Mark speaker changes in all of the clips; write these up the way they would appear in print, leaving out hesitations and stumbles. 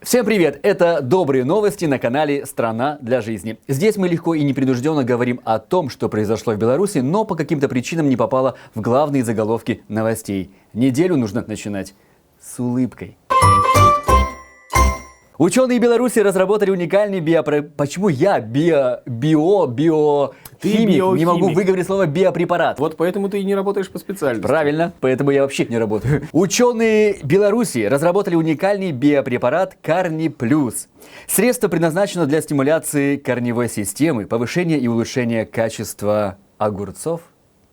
Speaker 1: Всем привет! Это добрые новости на канале «Страна для жизни». Здесь мы легко и непринужденно говорим о том, что произошло в Беларуси, но по каким-то причинам не попало в главные заголовки новостей. Неделю нужно начинать с улыбкой. Ученые Беларуси разработали уникальный Почему я биохимик? Не могу выговорить слово биопрепарат.
Speaker 2: Вот поэтому ты и не работаешь по специальности.
Speaker 1: Правильно, поэтому я вообще не работаю. Ученые Беларуси разработали уникальный биопрепарат Карни Плюс. Средство предназначено для стимуляции корневой системы, повышения и улучшения качества огурцов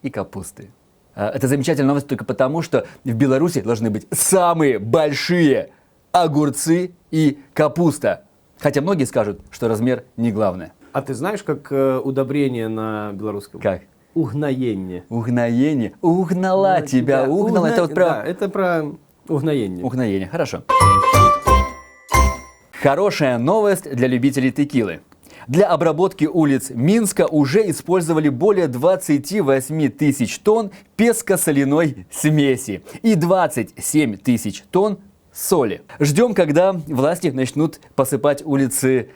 Speaker 1: и капусты. Это замечательная новость только потому, что в Беларуси должны быть самые большие огурцы и капуста. Хотя многие скажут, что размер не главное.
Speaker 2: А ты знаешь, как удобрение на белорусском?
Speaker 1: Как?
Speaker 2: Угноение.
Speaker 1: Угноение. Угнала тебя. Угнала. Это вот про...
Speaker 2: Да, это про угноение.
Speaker 1: Угноение. Хорошо. Хорошая новость для любителей текилы. Для обработки улиц Минска уже использовали более 28 тысяч тонн песко-соляной смеси и 27 тысяч тонн соли. Ждем, когда власти начнут посыпать улицы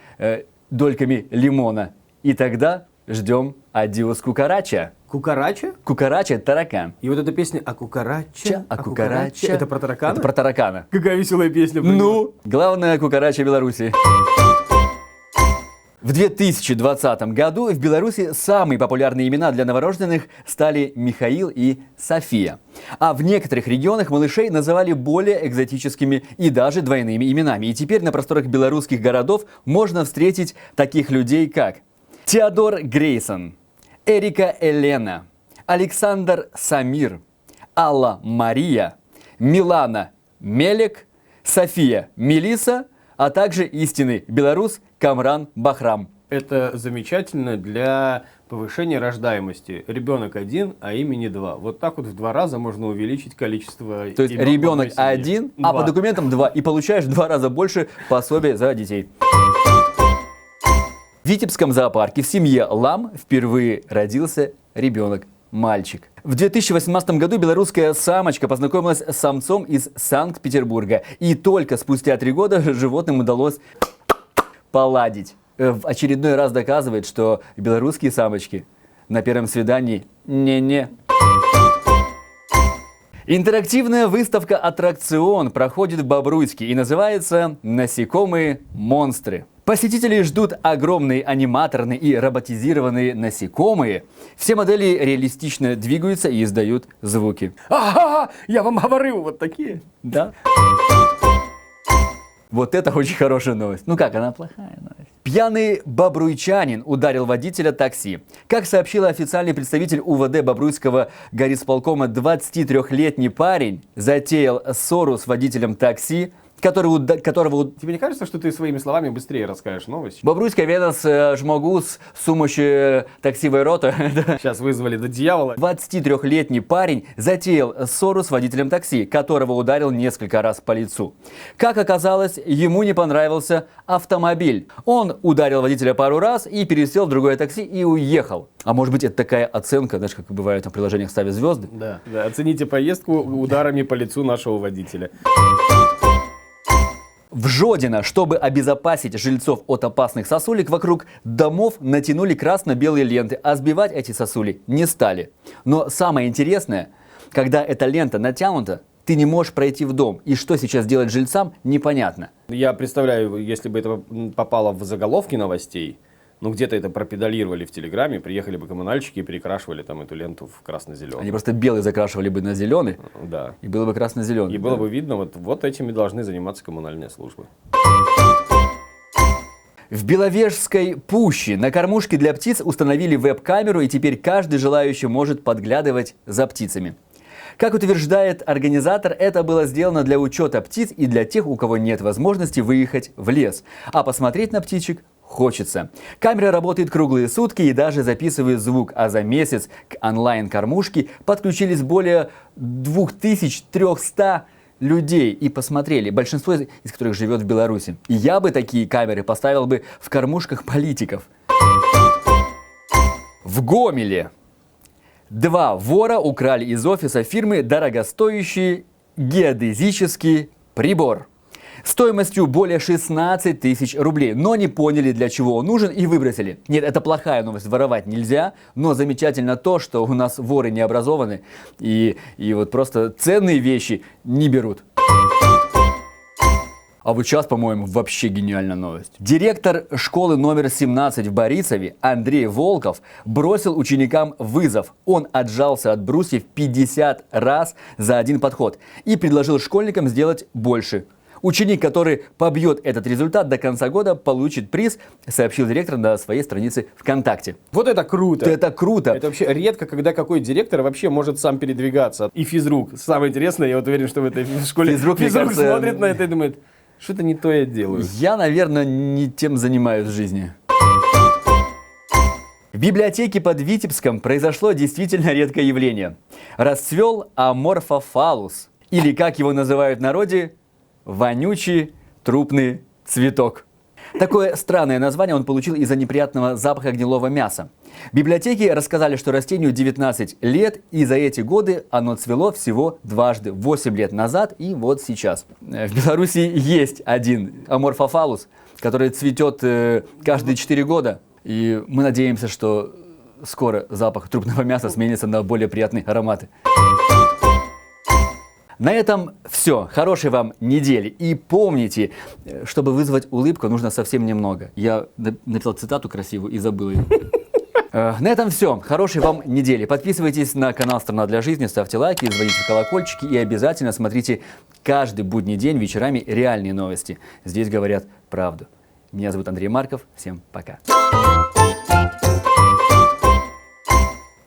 Speaker 1: дольками лимона. И тогда ждем адиос кукарача.
Speaker 2: Кукарача?
Speaker 1: Кукарача – это таракан.
Speaker 2: И вот эта песня «А кукарача,
Speaker 1: а кукарача».
Speaker 2: Это про таракана?
Speaker 1: Это про таракана.
Speaker 2: Какая веселая песня.
Speaker 1: Ну, главная кукарача Беларуси. В 2020 году в Беларуси самые популярные имена для новорожденных стали Михаил и София. А в некоторых регионах малышей называли более экзотическими и даже двойными именами. И теперь на просторах белорусских городов можно встретить таких людей, как Теодор Грейсон, Эрика Елена, Александр Самир, Алла Мария, Милана Мелек, София Мелиса, а также истинный белорус Камран Бахрам.
Speaker 2: Это замечательно для повышения рождаемости. Ребенок один, а имени два. Вот так вот в 2 раза можно увеличить количество.
Speaker 1: То есть ребенок один, а по документам 2. И получаешь в 2 раза больше пособия за детей. В Витебском зоопарке в семье лам впервые родился ребенок. Мальчик. В 2018 году белорусская самочка познакомилась с самцом из Санкт-Петербурга. И только спустя 3 года животным удалось поладить. В очередной раз доказывает, что белорусские самочки на первом свидании не-не. Интерактивная выставка «Аттракцион» проходит в Бобруйске и называется «Насекомые-монстры». Посетители ждут огромные аниматорные и роботизированные насекомые. Все модели реалистично двигаются и издают звуки.
Speaker 2: Ага, я вам говорил, вот такие.
Speaker 1: Да. Вот это очень хорошая новость. Ну как, она плохая новость. Пьяный бобруйчанин ударил водителя такси. Как сообщил официальный представитель УВД Бобруйского горисполкома, 23-летний парень затеял ссору с водителем такси, которого...
Speaker 2: Тебе не кажется, что ты своими словами быстрее расскажешь новость?
Speaker 1: Бобруйская ведас жмогус сумощи таксивой рота.
Speaker 2: Сейчас вызвали до дьявола.
Speaker 1: 23-летний парень затеял ссору с водителем такси, которого ударил несколько раз по лицу. Как оказалось, ему не понравился автомобиль. Он ударил водителя пару раз и пересел в другое такси и уехал. А может быть, это такая оценка, знаешь, как бывает на приложениях ставят звезды?
Speaker 2: Да. Оцените поездку ударами по лицу нашего водителя.
Speaker 1: В Жодино, чтобы обезопасить жильцов от опасных сосулек, вокруг домов натянули красно-белые ленты, а сбивать эти сосули не стали. Но самое интересное, когда эта лента натянута, ты не можешь пройти в дом. И что сейчас делать жильцам, непонятно. Я
Speaker 2: представляю, если бы это попало в заголовки новостей, ну где-то это пропедалировали в Телеграме, приехали бы коммунальщики и перекрашивали там эту ленту в красно-зеленый.
Speaker 1: Они просто белый закрашивали бы на зеленый,
Speaker 2: да.
Speaker 1: И было бы красно-зеленый.
Speaker 2: И было бы видно, вот этими должны заниматься коммунальные службы.
Speaker 1: В Беловежской пуще на кормушке для птиц установили веб-камеру, и теперь каждый желающий может подглядывать за птицами. Как утверждает организатор, это было сделано для учета птиц и для тех, у кого нет возможности выехать в лес. А посмотреть на птичек хочется. Камера работает круглые сутки и даже записывает звук, а за месяц к онлайн-кормушке подключились более 2300 людей и посмотрели, большинство из которых живет в Беларуси. И я бы такие камеры поставил бы в кормушках политиков. В Гомеле 2 вора украли из офиса фирмы дорогостоящий геодезический прибор. стоимостью более 16 тысяч рублей, но не поняли, для чего он нужен, и выбросили. Нет, это плохая новость, воровать нельзя, но замечательно то, что у нас воры не образованы и вот просто ценные вещи не берут. А вот сейчас, по-моему, вообще гениальная новость. Директор школы номер 17 в Борисове Андрей Волков бросил ученикам вызов. Он отжался от брусьев 50 раз за один подход и предложил школьникам сделать больше. Ученик, который побьет этот результат до конца года, получит приз, сообщил директор на своей странице ВКонтакте.
Speaker 2: Вот это круто!
Speaker 1: Это круто!
Speaker 2: Это вообще редко, когда какой директор вообще может сам передвигаться. И физрук. Самое интересное, я вот уверен, что в этой школе
Speaker 1: Физрук, мне кажется,
Speaker 2: смотрит на это и думает, что-то не то я делаю.
Speaker 1: Я, наверное, не тем занимаюсь в жизни. В библиотеке под Витебском произошло действительно редкое явление. Расцвел аморфофалус, или, как его называют в народе, вонючий трупный цветок. Такое странное название он получил из-за неприятного запаха гнилого мяса. Библиотеки рассказали, что растению 19 лет, и за эти годы оно цвело всего дважды, 8 лет назад и вот сейчас. В Беларуси есть один аморфофалус, который цветет каждые 4 года. И мы надеемся, что скоро запах трупного мяса сменится на более приятные ароматы. На этом все. Хорошей вам недели. И помните, чтобы вызвать улыбку, нужно совсем немного. Я написал цитату красивую и забыл ее. На этом все. Хорошей вам недели. Подписывайтесь на канал «Страна для жизни», ставьте лайки, звоните в колокольчики и обязательно смотрите каждый будний день вечерами реальные новости. Здесь говорят правду. Меня зовут Андрей Марков. Всем пока.